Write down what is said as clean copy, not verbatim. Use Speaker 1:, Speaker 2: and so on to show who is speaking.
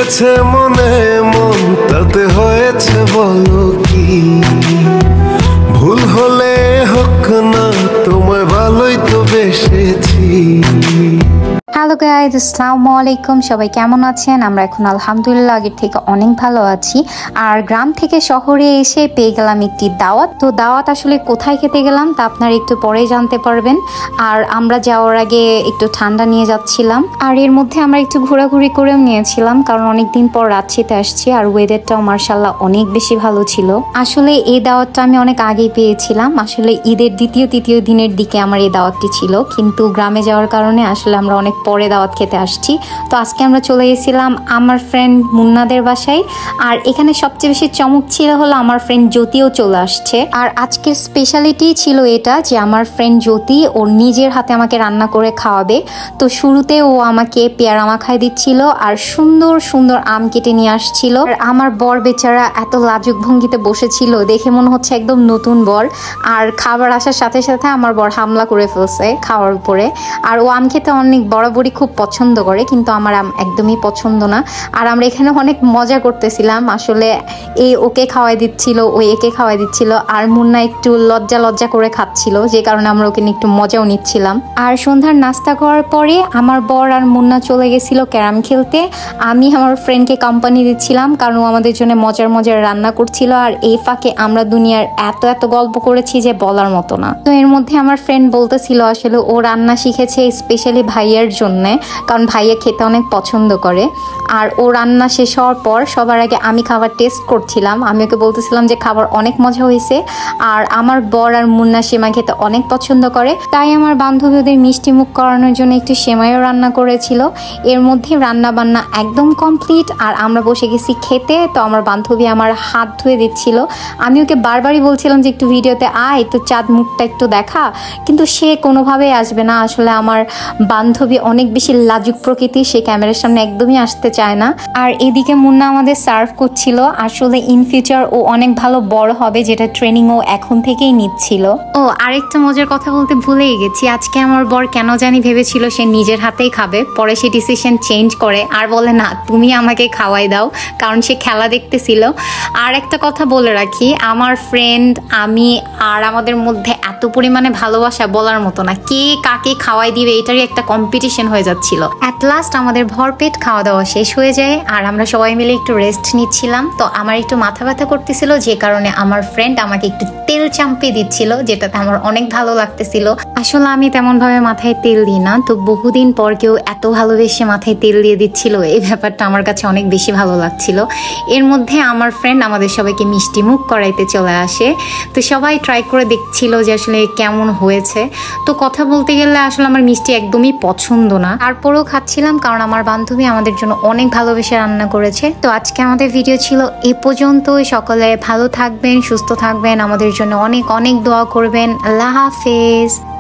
Speaker 1: লেগেছে মনে মন তাতে হয়েছে বলো কি, ভুল হলে হোক না তোমায় ভালোই তো বেসেছি।
Speaker 2: হ্যালো গাইজ, আসসালামু আলাইকুম। সবাই কেমন আছেন? আমরা এখন আলহামদুলিল্লাহ আগের থেকে অনেক ভালো আছি। আর গ্রাম থেকে শহরে এসে পেয়ে গেলাম একটি দাওয়াত। তো দাওয়াত আসলে কোথায় খেতে গেলাম তা আপনারা একটু পরেই জানতে পারবেন। আর আমরা যাওয়ার আগে একটু ঠান্ডা নিয়ে যাচ্ছিলাম, আর এর মধ্যে আমরা একটু ঘোরাঘুরি করেও নিয়েছিলাম, কারণ অনেকদিন পর রাজশাহীতে আসছি আর ওয়েদারটাও মার্শাল্লাহ অনেক বেশি ভালো ছিল। আসলে এই দাওয়াতটা আমি অনেক আগেই পেয়েছিলাম। আসলে ঈদের দ্বিতীয় তৃতীয় দিনের দিকে আমার এই দাওয়াতটি ছিল, কিন্তু গ্রামে যাওয়ার কারণে আসলে আমরা অনেক পরে দাওয়াত খেতে আসছি। তো আজকে আমরা চলে গেছিলাম আমার ফ্রেন্ড মুন্নাদের বাসায়। আর এখানে সবচেয়ে বেশি চমক ছিল হলো আমার ফ্রেন্ড জ্যোতিও চলে আসছে। আর আজকের স্পেশালিটি ছিল এটা যে আমার ফ্রেন্ড জ্যোতি ওর নিজের হাতে আমাকে রান্না করে খাওয়াবে। তো শুরুতে ও আমাকে পেয়ারা মাখায় দিচ্ছিল আর সুন্দর সুন্দর আম কেটে নিয়ে আসছিল। আর আমার বর বেচারা এত লাজুক ভঙ্গিতে বসেছিল, দেখে মনে হচ্ছে একদম নতুন বর। আর খাবার আসার সাথে সাথে আমার বর হামলা করে ফেলছে খাওয়ার উপরে। আর ও আম খেতে অনেক বরাবরই খুব পছন্দ করে, কিন্তু আমার আম একদমই পছন্দ না। আর আমরা এখানে অনেক মজা করতেছিলাম। আসলে এই ওকে খাওয়াই দিচ্ছিল, ও একে খাওয়াই দিচ্ছিল, আর মুন্না একটু লজ্জা লজ্জা করে খাচ্ছিল, যে কারণে আমরা ওকে একটু মজাও নিচ্ছিলাম। আর সন্ধ্যার নাস্তা করার পরে আমার বর আর মুন্না চলে গেছিল ক্যারাম খেলতে। আমি আমার ফ্রেন্ডকে কোম্পানি দিচ্ছিলাম, কারণ ও আমাদের জন্য মজার মজার রান্না করছিল। আর এই ফাঁকে আমরা দুনিয়ার এত এত গল্প করেছি যে বলার মতো না। তো এর মধ্যে আমার ফ্রেন্ড বলতেছিল আসলে ও রান্না শিখেছে স্পেশালি ভাইয়ার জন্যে, কারণ ভাইয়া খেতে অনেক পছন্দ করে। আর ও রান্না শেষ হওয়ার পর সবার আগে আমি খাবার টেস্ট করছিলাম। আমি ওকে বলতেছিলাম যে খাবার অনেক মজা হয়েছে। আর আমার বর আর মুন্না সেমাই খেতে অনেক পছন্দ করে, তাই আমার বান্ধবীদের মিষ্টি মুখ করানোর জন্য একটু সেমাইও রান্না করেছিল। এর মধ্যে রান্না বান্না একদম কমপ্লিট আর আমরা বসে গেছি খেতে। তো আমার বান্ধবী আমার হাত ধুয়ে দিচ্ছিল। আমি ওকে বারবারই বলছিলাম যে একটু ভিডিওতে আয়, একটু চাঁদ মুখটা একটু দেখা, কিন্তু সে কোনোভাবেই আসবে না। আসলে আমার বান্ধবী অনেক বেশি লাজুক প্রকৃতি, সে ক্যামেরার সামনে একদমই আসতে চায় না। আর এদিকে মুন্না আমাদের সার্ভ করছিল। আসলে ইন ফিউচার ও অনেক ভালো বড় হবে, যেটা ট্রেনিং ও এখন থেকেই নিচ্ছিল। ও আরেকটা মজার কথা বলতে ভুলেই গেছি, আজকে আমার বর কেন জানি ভেবেছিল সে নিজের হাতেই খাবে, পরে সে ডিসিশন চেঞ্জ করে আর বলে না তুমি আমাকে খাওয়াই দাও, কারণ সে খেলা দেখতেছিল। আর একটা কথা বলে রাখি, আমার ফ্রেন্ড আমি আর আমাদের মধ্যে এত পরিমাণে ভালোবাসা বলার মতো না। কে কাকে খাওয়াই দিবে এটারই একটা কম্পিটিশন হয়ে যাচ্ছিল। অ্যাট লাস্ট আমাদের ভরপেট খাওয়া দাওয়া শেষ হয়ে যায় আর আমরা সবাই মিলে একটু রেস্ট নিচ্ছিলাম। তো আমার একটু মাথা ব্যথা করতেছিল, যে কারণে আমার ফ্রেন্ড আমাকে একটু তেল চাম্পে দিচ্ছিল, যেটাতে আমার অনেক ভালো লাগতেছিল। আসলে আমি তেমন ভাবে মাথায় তেল দিই না, তো বহুদিন পর কেউ এত ভালোবেসে মাথায় তেল দিয়ে দিচ্ছিল, এই ব্যাপারটা আমার কাছে অনেক বেশি ভালো লাগছিল। এর মধ্যে আমার ফ্রেন্ড আমাদের সবাইকে মিষ্টি মুখ করাইতে চলে আসে। তো সবাই ট্রাই করে দেখছিল যে আসলে কেমন হয়েছে। তো কথা বলতে গেলে আসলে আমার মিষ্টি একদমই পছন্দ না, তারপরেও খাচ্ছিলাম কারণ আমার বান্ধবী আমাদের জন্য অনেক ভালোবেসে রান্না করেছে। তো আজকে আমাদের ভিডিও ছিল এ পর্যন্তই। সকলে ভালো থাকবেন, সুস্থ থাকবেন, আমাদের জন্য অনেক অনেক দোয়া করবেন। আল্লাহ হাফেজ।